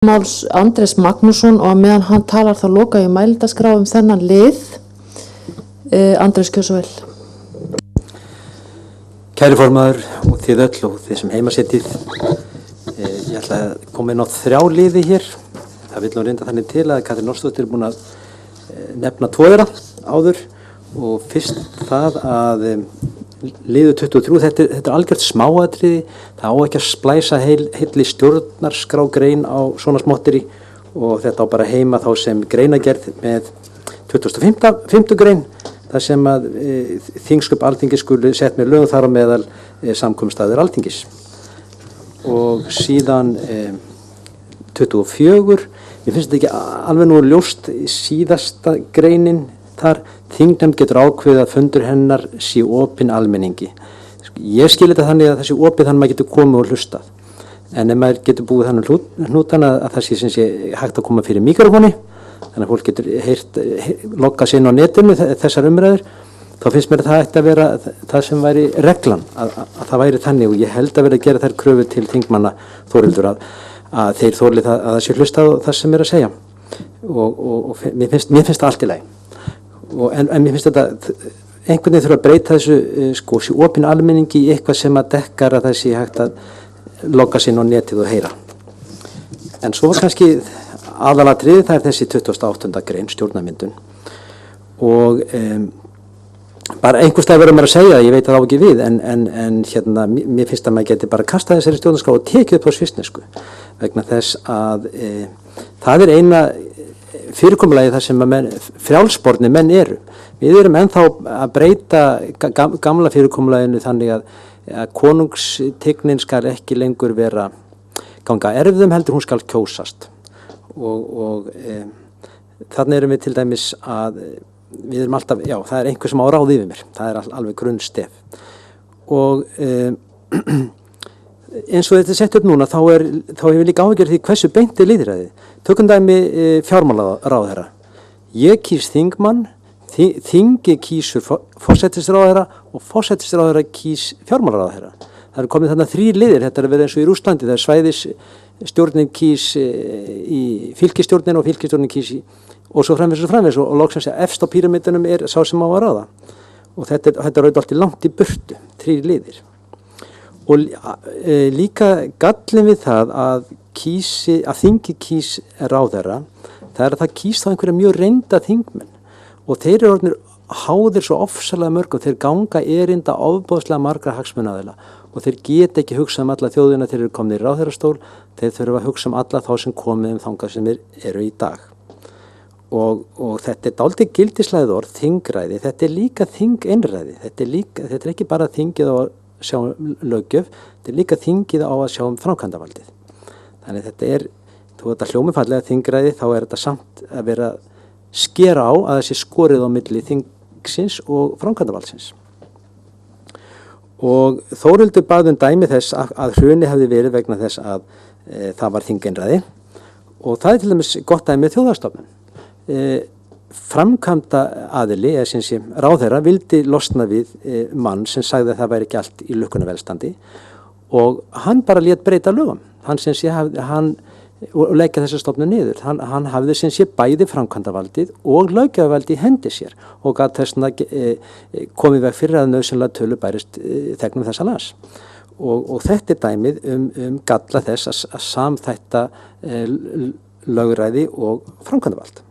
Máls Andrés Magnússon og meðan hann talar þá loka ég mælendaskrá þennan lið. Andrés, gjörðu svo vel. Kæri formaður og þið öll og þið sem heima setið. Ég ætla að koma inn á 3 liði hér. Það vil nú reynda þannig til að Katrín Órsdóttir er búin að nefna 2 þeirra áður og fyrst það að liður 23, þetta er algjört smáatriði, það á ekki að splæsa heilli stjórnarskrá-grein á svona smotteri og þetta á bara heima þá sem greinagerð með 25. grein, þar sem að þingsköp Alþingis skuli sett með lögum þar á meðal samkomustæður Alþingis. Og síðan 24, ég finnst þetta ekki alveg nú ljóst síðasta greinin þar, þingnefnd getur ákveðið að fundur hennar sé opinn almenningi. Ég skil þetta þannig að það sé opið þannig að maður getur komið og hlustað. En ef maður getur búið þannig hnútan að það sé sem sé hægt að koma fyrir mikrofóni, þannig að fólk getur loggað sig inn á netinu þessar umræður, þá finnst mér að það ætti að vera það sem væri reglan, að það væri þannig og ég held að vera að gera þær kröfu til þingmanna Þórhildur að þeir þoli að það sé hlustað á það sem er að segja. Og mér finnst það allt í lagi. En mér finnst þetta, einhvern veginn þurfa að breyta þessu sé opinn almenningi í eitthvað sem að dekkar að það sé hægt að logga sig inn á netið og heyra. En svo kannski aðalatriði það er þessi 28. grein stjórnarmyndun og bara einhvers staðar verður maður að segja, ég veit að það á ekki við, en hérna, mér finnst að maður geti bara kastað þessari stjórnarskrá og tekið upp á svissnesku vegna þess að það er eina fyrirkomulagi þar sem frjálsborni menn eru. Við erum ennþá að breyta gamla fyrirkomulaginu þannig að konungstignin skal ekki lengur vera ganga erfðum heldur, hún skal kjósast. Og þannig erum við til dæmis að við erum alltaf, já, það er einhver sem á ráð yfir mér. Það er alveg grunnstef. Og eins og þetta er sett upp núna, þá hefur við líka áhyggjur því hversu beint er lýðræðið. Tökum dæmi fjármálaráðherra. Ég kýs þingmann, þingi kýsur forsætisráðherra og forsætisráðherra kýs fjármálaráðherra. Það er komið þarna 3 liðir, þetta er að vera eins og í Rússlandi, það er svæðisstjórnin kýs í fylkisstjórnin og fylkisstjórnin kýs í og svo framvegis og loksins að efst á píramídunum er sá sem á að ráða. Og þetta er alltaf langt í burtu, 3 liðir. Og líka gallin við það að þingi kýs ráðherra, það er að það kýs þá einhverja mjög reynda þingmenn og þeir eru orðnir háðir svo ofsalega mörg og þeir ganga erinda ofboðslega margra hagsmunaaðila og þeir geta ekki hugsað alla þjóðina þeir eru komnir í ráðherrastól, þeir þurfa að hugsa alla þá sem komið þangað sem þeir eru í dag. Og þetta er dálítið gildislæð orð, þingræði, þetta er líka þingeinræði, þetta er ekki bara þingið á að sjá löggjöf, þetta er líka þingið á að sjá framkvæmdavaldið. Þannig þetta er, þú veit að hljómifallega þingræði, þá er þetta samt að vera skera á að þessi skorið á milli þingsins og framkvæmdavaldsins. Og Þórhildur bað dæmi þess að hruni hefði verið vegna þess að það var þingeinræði og það er til dæmis gott dæmi þjóðarstofnun. Framkvæmda aðili, eða sem sé ráðherra, vildi losna við mann sem sagði að það væri ekki allt í lukkunarvelstandi og hann bara lét breyta lögum. Hann sem sé og leggja þessa stofnun niður. Hann hafði sem sé bæði framkvæmdavaldið og löggjafarvaldið í hendi sér og gat þessna komið veg fyrir að nauðsynlega tölu bærist þegnum þessa lands. Og þetta er dæmið galla þess að samþætta lögræði og framkvæmdavald.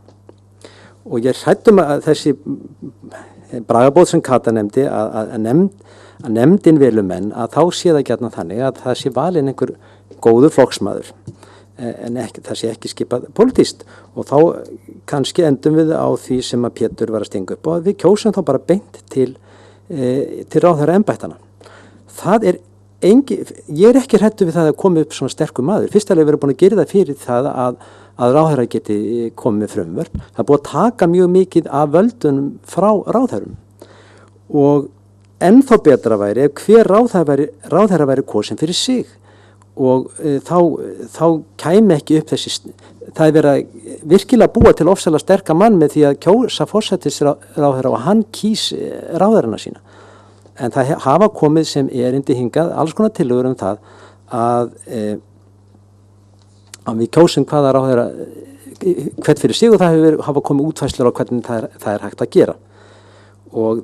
Og ég hrættum að þessi bragabóð sem Kata nefndi að nefndin velu menn að þá sé það gjarnan þannig að það sé valinn einhver góður flokksmaður en það sé ekki skipað pólitískt og þá kannski endum við á því sem að Pétur var að stinga upp og við kjósum þá bara beint til ráðherra embættana. Það er ég er ekki hræddur við það að koma upp svona sterkur maður. Fyrst alveg verið búin að gera það fyrir það að ráðherra geti komið með frumvörp. Það er búið að taka mjög mikið af völdunum frá ráðherrum og ennþá betra væri ef hver ráðherra væri kosin fyrir sig og þá kæmi ekki upp þessi, það er verið að virkilega búa til ofsalega sterka mann með því að kjósa forsætisráðherra og hann kýs ráðherrana sína. En það hafa komið sem erindi hingað alls konar tillögur það að að við kjósum hvaða ráðherra hvert fyrir sig og það hafa komið útfæslur á hvernig það er hægt að gera. Og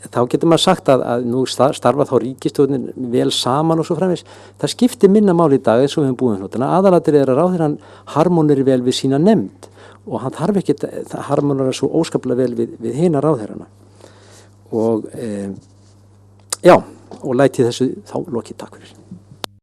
þá getur maður sagt að nú starfa þá ríkisstjórnin vel saman og svo framvegis. Það skiptir minna máli í dag eins og við höfum búið hnútuna. Aðalatriðið að ráðherrann harmoneri vel við sína nefnd og hann þarf ekki að harmonera svo óskaplega vel við hina ráðherrana. Og já, og læti þessu þá lokið. Takk fyrir.